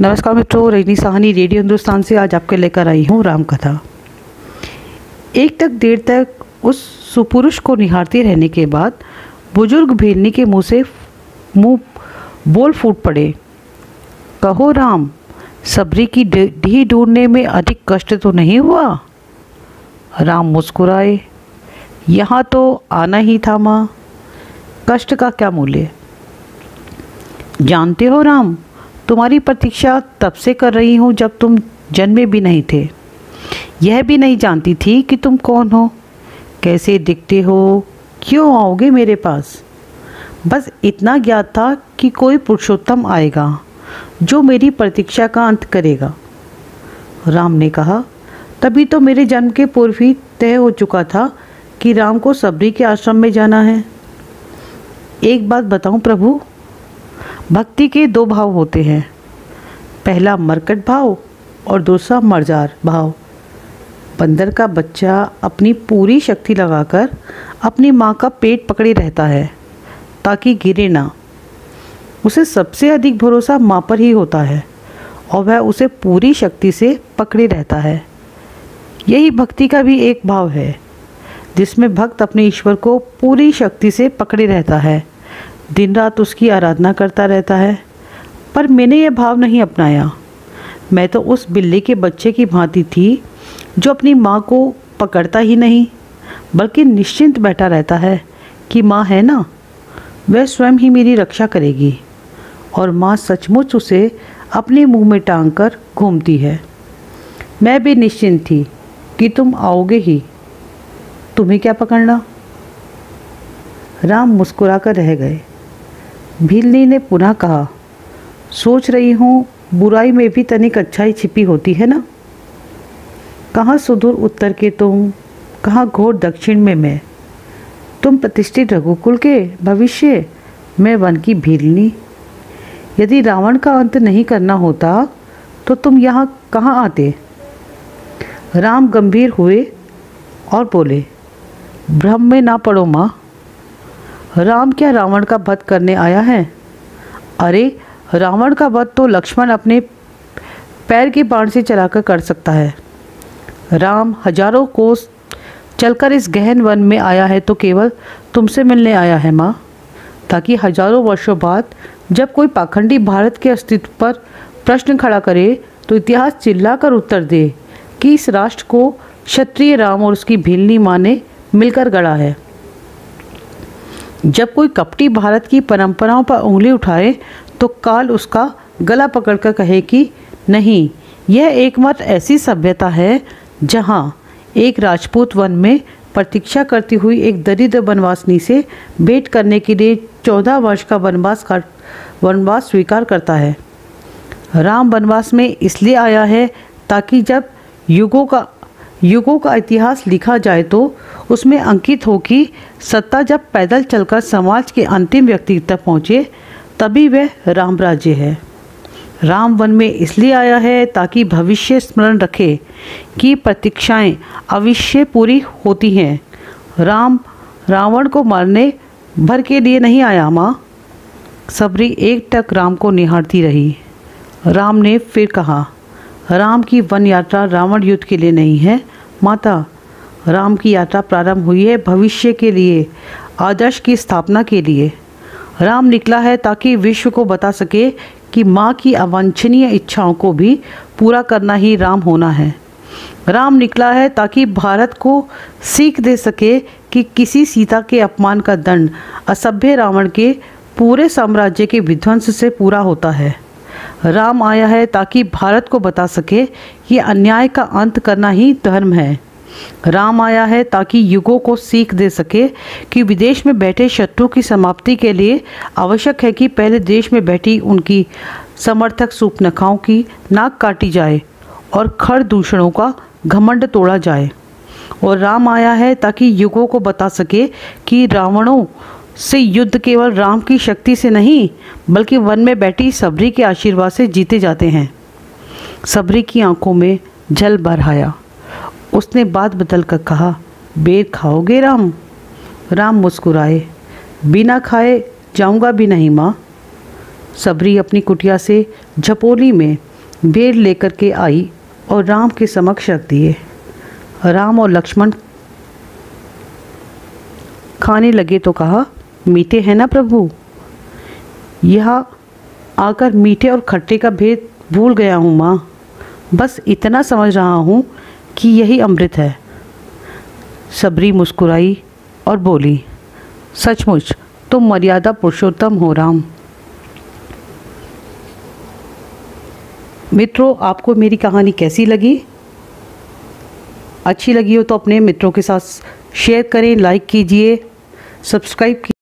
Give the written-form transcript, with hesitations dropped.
नमस्कार मित्रों, रजनी साहनी रेडियो हिंदुस्तान से आज आपके लेकर आई हूँ राम कथा। एक तक देर तक उस सुपुरुष को निहारते रहने के बाद बुजुर्ग भेलनी के मुंह बोल फूट पड़े। कहो राम, सबरी की ढी ढूंढने में अधिक कष्ट तो नहीं हुआ? राम मुस्कुराए। यहाँ तो आना ही था माँ, कष्ट का क्या मूल्य। जानते हो राम, तुम्हारी प्रतीक्षा तब से कर रही हूँ जब तुम जन्मे भी नहीं थे। यह भी नहीं जानती थी कि तुम कौन हो, कैसे दिखते हो, क्यों आओगे मेरे पास। बस इतना ज्ञात था कि कोई पुरुषोत्तम आएगा जो मेरी प्रतीक्षा का अंत करेगा। राम ने कहा, तभी तो मेरे जन्म के पूर्व ही तय हो चुका था कि राम को सबरी के आश्रम में जाना है। एक बात बताऊं प्रभु, भक्ति के दो भाव होते हैं, पहला मरकट भाव और दूसरा मर्जार भाव। बंदर का बच्चा अपनी पूरी शक्ति लगाकर अपनी माँ का पेट पकड़े रहता है ताकि गिरे ना। उसे सबसे अधिक भरोसा माँ पर ही होता है और वह उसे पूरी शक्ति से पकड़े रहता है। यही भक्ति का भी एक भाव है जिसमें भक्त अपने ईश्वर को पूरी शक्ति से पकड़े रहता है, दिन रात उसकी आराधना करता रहता है। पर मैंने यह भाव नहीं अपनाया। मैं तो उस बिल्ली के बच्चे की भांति थी जो अपनी माँ को पकड़ता ही नहीं बल्कि निश्चिंत बैठा रहता है कि माँ है ना, वह स्वयं ही मेरी रक्षा करेगी और माँ सचमुच उसे अपने मुंह में टांग कर घूमती है। मैं भी निश्चिंत थी कि तुम आओगे ही, तुम्हें क्या पकड़ना। राम मुस्कुराकर रह गए। भीलनी ने पुनः कहा, सोच रही हूँ बुराई में भी तनिक अच्छाई छिपी होती है ना। कहाँ सुदूर उत्तर के तुम, कहाँ घोर दक्षिण में मैं। तुम प्रतिष्ठित रघुकुल के भविष्य, मैं वन की भीलनी। यदि रावण का अंत नहीं करना होता तो तुम यहाँ कहाँ आते। राम गंभीर हुए और बोले, भ्रम में ना पड़ो माँ। राम क्या रावण का वध करने आया है? अरे, रावण का वध तो लक्ष्मण अपने पैर के बाण से चलाकर कर सकता है। राम हजारों कोस चलकर इस गहन वन में आया है तो केवल तुमसे मिलने आया है माँ, ताकि हजारों वर्षों बाद जब कोई पाखंडी भारत के अस्तित्व पर प्रश्न खड़ा करे तो इतिहास चिल्लाकर उत्तर दे कि इस राष्ट्र को क्षत्रिय राम और उसकी भीलनी माँ ने मिलकर गढ़ा है। जब कोई कपटी भारत की परंपराओं पर उंगली उठाए तो काल उसका गला पकड़कर कहे कि नहीं, यह एकमात्र ऐसी सभ्यता है जहाँ एक राजपूत वन में प्रतीक्षा करती हुई एक दरिद्र वनवासिनी से भेंट करने के लिए 14 वर्ष का वनवास स्वीकार करता है। राम वनवास में इसलिए आया है ताकि जब युगों का इतिहास लिखा जाए तो उसमें अंकित हो कि सत्ता जब पैदल चलकर समाज के अंतिम व्यक्ति तक पहुँचे तभी वह राम राज्य है। राम वन में इसलिए आया है ताकि भविष्य स्मरण रखे कि प्रतीक्षाएं अवश्य पूरी होती हैं। राम रावण को मारने भर के लिए नहीं आया माँ। सबरी एक टक राम को निहारती रही। राम ने फिर कहा, राम की वन यात्रा रावण युद्ध के लिए नहीं है माता। राम की यात्रा प्रारंभ हुई है भविष्य के लिए, आदर्श की स्थापना के लिए। राम निकला है ताकि विश्व को बता सके कि माँ की अवांछनीय इच्छाओं को भी पूरा करना ही राम होना है। राम निकला है ताकि भारत को सीख दे सके कि किसी सीता के अपमान का दंड असभ्य रावण के पूरे साम्राज्य के विध्वंस से पूरा होता है। राम आया है ताकि भारत को बता सके कि अन्याय का अंत करना ही धर्म है। राम आया है ताकि युगों को सीख दे सके कि विदेश में बैठे शत्रु की समाप्ति के लिए आवश्यक है कि पहले देश में बैठी उनकी समर्थक सूपनखाओं की नाक काटी जाए और खर दूषणों का घमंड तोड़ा जाए। और राम आया है ताकि युगों को बता सके कि रावणों से युद्ध केवल राम की शक्ति से नहीं बल्कि वन में बैठी सबरी के आशीर्वाद से जीते जाते हैं। सबरी की आंखों में जल भर आया। उसने बात बदल कर कहा, बेर खाओगे राम? राम मुस्कुराए। बिना खाए जाऊंगा भी नहीं माँ। सबरी अपनी कुटिया से झपोली में बेर लेकर के आई और राम के समक्ष रख दिए। राम और लक्ष्मण खाने लगे तो कहा, मीठे हैं ना प्रभु? यहाँ आकर मीठे और खट्टे का भेद भूल गया हूँ माँ। बस इतना समझ रहा हूँ कि यही अमृत है। सबरी मुस्कुराई और बोली, सचमुच तुम मर्यादा पुरुषोत्तम हो राम। मित्रों, आपको मेरी कहानी कैसी लगी? अच्छी लगी हो तो अपने मित्रों के साथ शेयर करें, लाइक कीजिए, सब्सक्राइब कीजिए।